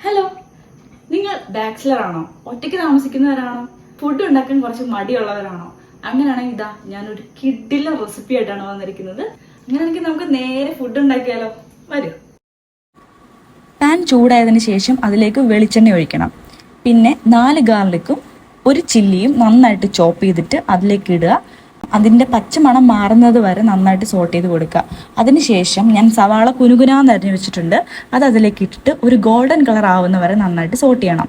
Hello, നിങ്ങൾ bachelor ആണോ? ഒറ്റയ്ക്ക് താമസിക്കുന്നവരാണോ? ഫുഡ് ഉണ്ടാക്കാൻ കുറച്ച് മടിയുള്ളവരാണോ? അങ്ങനെയാണെങ്കിൽ ഇതാ ഞാനൊരു കിഡിലൻ റെസിപ്പി ആയിട്ടാണ് വന്നിരിക്കുന്നത്. അങ്ങനെയാണെങ്കിൽ നമുക്ക് നേരെ ഫുഡ് ഉണ്ടാക്കിയാലോ? വരൂ. പാൻ ചൂടായതിനു ശേഷം അതിലേക്ക് വെളിച്ചെണ്ണ ഒഴിക്കണം. പിന്നെ 4 ഗാർലിക്കും 1 ചില്ലിയും നന്നായിട്ട് ചോപ്പ് ചെയ്തിട്ട് അതിലേക്ക് ഇടുക. അതിൻ്റെ പച്ചമണം മാറുന്നത് വരെ നന്നായിട്ട് സോട്ട് ചെയ്ത് കൊടുക്കുക. അതിനുശേഷം ഞാൻ സവാള കുനുകുനാന്ന് അരിഞ്ഞു വെച്ചിട്ടുണ്ട്. അത് അതിലേക്ക് ഇട്ടിട്ട് ഒരു ഗോൾഡൻ കളർ ആവുന്ന വരെ നന്നായിട്ട് സോട്ട് ചെയ്യണം.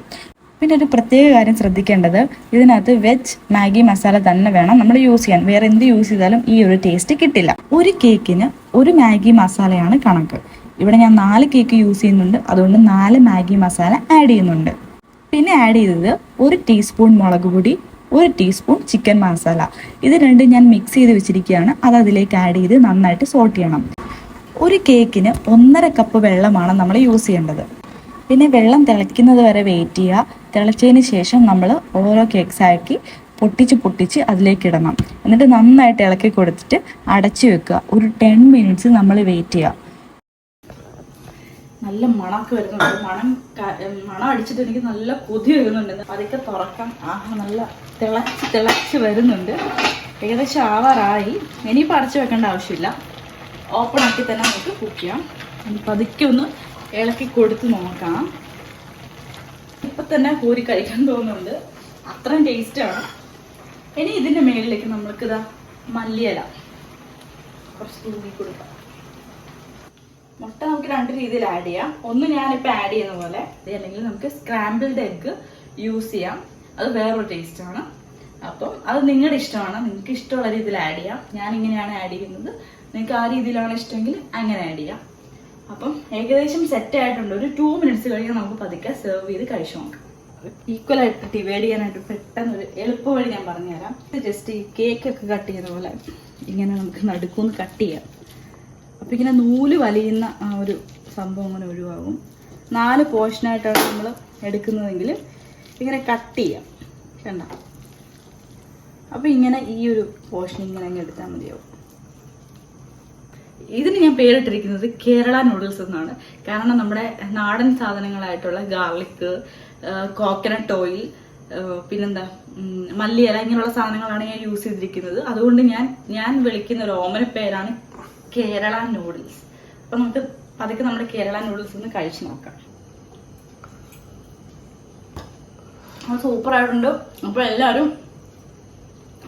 പിന്നെ ഒരു പ്രത്യേക കാര്യം ശ്രദ്ധിക്കേണ്ടത്, ഇതിനകത്ത് വെജ് മാഗി മസാല തന്നെ വേണം നമ്മൾ യൂസ് ചെയ്യാൻ. വേറെ എന്ത് യൂസ് ചെയ്താലും ഈ ഒരു ടേസ്റ്റ് കിട്ടില്ല. ഒരു കേക്കിന് 1 മാഗി മസാലയാണ് കണക്ക്. ഇവിടെ ഞാൻ 4 കേക്ക് യൂസ് ചെയ്യുന്നുണ്ട്, അതുകൊണ്ട് 4 മാഗി മസാല ആഡ് ചെയ്യുന്നുണ്ട്. പിന്നെ ആഡ് ചെയ്തത് 1 ടീസ്പൂൺ മുളക് പൊടി, 1 ടീസ്പൂൺ ചിക്കൻ മസാല. ഇത് രണ്ടും ഞാൻ മിക്സ് ചെയ്ത് വെച്ചിരിക്കുകയാണ്. അത് അതിലേക്ക് ആഡ് ചെയ്ത് നന്നായിട്ട് സോട്ട് ചെയ്യണം. ഒരു കേക്കിന് 1.5 കപ്പ് വെള്ളമാണ് നമ്മൾ യൂസ് ചെയ്യേണ്ടത്. പിന്നെ വെള്ളം തിളയ്ക്കുന്നത് വരെ വെയിറ്റ് ചെയ്യുക. തിളച്ചതിന് ശേഷം നമ്മൾ ഓരോ കേക്ക്സ് ആക്കി പൊട്ടിച്ച് അതിലേക്ക് ഇടണം. എന്നിട്ട് നന്നായിട്ട് ഇളക്കി കൊടുത്തിട്ട് അടച്ചു വെക്കുക. ഒരു 10 മിനിറ്റ്സ് നമ്മൾ വെയിറ്റ് ചെയ്യുക. നല്ല മണമൊക്കെ വരുന്നുണ്ട്. മണം അടിച്ചിട്ട് എനിക്ക് നല്ല കൊതി വരുന്നുണ്ട്. അതൊക്കെ തുറക്കാം. നല്ല തിളച്ച് വരുന്നുണ്ട്. ഏകദേശം ആവാറായി. ഇനിയിപ്പോൾ അടച്ചു വെക്കേണ്ട ആവശ്യമില്ല. ഓപ്പൺ ആക്കി തന്നെ നമുക്ക് കുക്ക് ചെയ്യാം. പതുക്കെ ഒന്ന് ഇളക്കി കൊടുത്ത് നോക്കാം. ഇപ്പം തന്നെ കോരി കഴിക്കാൻ തോന്നുന്നുണ്ട്, അത്രയും ടേസ്റ്റാണ്. ഇനി ഇതിൻ്റെ മേളിലേക്ക് നമ്മൾക്കിതാ മല്ലിയില കുറച്ച് തൂക്കി കൊടുക്കാം. മുട്ട നമുക്ക് 2 രീതിയിൽ ആഡ് ചെയ്യാം. ഒന്ന് ഞാനിപ്പോൾ ആഡ് ചെയ്യുന്ന പോലെ, അല്ലെങ്കിൽ നമുക്ക് സ്ക്രാമ്പിൾഡ് എഗ്ഗ് യൂസ് ചെയ്യാം. അത് വേറൊരു ടേസ്റ്റാണ്. അപ്പം അത് നിങ്ങളുടെ ഇഷ്ടമാണ്. നിങ്ങൾക്ക് ഇഷ്ടമുള്ള രീതിയിൽ ആഡ് ചെയ്യാം. ഞാനിങ്ങനെയാണ് ആഡ് ചെയ്യുന്നത്. നിങ്ങൾക്ക് ആ രീതിയിലാണ് ഇഷ്ടമെങ്കിൽ അങ്ങനെ ആഡ് ചെയ്യാം. അപ്പം ഏകദേശം സെറ്റ് ആയിട്ടുണ്ട്. ഒരു 2 മിനിറ്റ്സ് കഴിഞ്ഞാൽ നമുക്ക് പതുക്കെ സെർവ് ചെയ്ത് കഴിച്ചു നോക്കാം. ഈക്വലായിട്ട് ഡിവൈഡ് ചെയ്യാനായിട്ട് പെട്ടെന്നൊരു എളുപ്പ വഴി ഞാൻ പറഞ്ഞുതരാം. ജസ്റ്റ് ഈ കേക്കൊക്കെ കട്ട് ചെയ്യുന്ന പോലെ ഇങ്ങനെ നമുക്ക് നടുക്കൊന്ന് കട്ട് ചെയ്യാം. അപ്പം ഇങ്ങനെ നൂല് വലിയുന്ന ആ ഒരു സംഭവം അങ്ങനെ ഒഴിവാകും. 4 പോർഷനായിട്ടാണ് നമ്മൾ എടുക്കുന്നതെങ്കിൽ ഇങ്ങനെ കട്ട് ചെയ്യാം. കണ്ട, അപ്പം ഇങ്ങനെ ഈ ഒരു പോർഷൻ ഇങ്ങനെ അങ്ങ് എടുത്താൽ മതിയാവും. ഇതിന് ഞാൻ പേരിട്ടിരിക്കുന്നത് കേരള നൂഡിൽസ് എന്നാണ്. കാരണം നമ്മുടെ നാടൻ സാധനങ്ങളായിട്ടുള്ള ഗാർലിക്, കോക്കനട്ട് ഓയിൽ, പിന്നെന്താ മല്ലിയില, ഇങ്ങനെയുള്ള സാധനങ്ങളാണ് ഞാൻ യൂസ് ചെയ്തിരിക്കുന്നത്. അതുകൊണ്ട് ഞാൻ വിളിക്കുന്ന ഒരു ഓമന പേരാണ് കേരള നൂഡിൽസ്. അപ്പൊ നമുക്ക് പതുക്കെ നമ്മുടെ കേരള നൂഡിൽസ് ഒന്ന് കഴിച്ചു നോക്കാം. അത് സൂപ്പർ ആയിട്ടുണ്ട്. അപ്പൊ എല്ലാവരും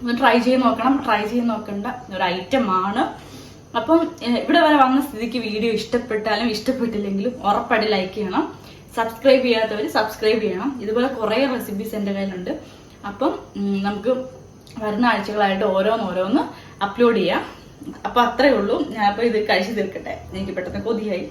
ഒന്ന് ട്രൈ ചെയ്ത് നോക്കണം. ട്രൈ ചെയ്ത് നോക്കേണ്ട ഒരു ഐറ്റമാണ്. അപ്പം ഇവിടെ വരെ വന്ന സ്ഥിതിക്ക് വീഡിയോ ഇഷ്ടപ്പെട്ടാലും ഇഷ്ടപ്പെട്ടില്ലെങ്കിലും ഉറപ്പായിട്ട് ലൈക്ക് ചെയ്യണം. സബ്സ്ക്രൈബ് ചെയ്യാത്തവർ സബ്സ്ക്രൈബ് ചെയ്യണം. ഇതുപോലെ കുറേ റെസിപ്പീസ് എൻ്റെ കയ്യിലുണ്ട്. അപ്പം നമുക്ക് വരുന്ന ആഴ്ചകളായിട്ട് ഓരോന്ന് അപ്ലോഡ് ചെയ്യാം. അപ്പൊ അത്രേ ഉള്ളൂ. ഞാനപ്പോൾ ഇത് കഴിച്ചു തീർക്കട്ടെ, എനിക്ക് പെട്ടെന്ന് കൊതിയായി.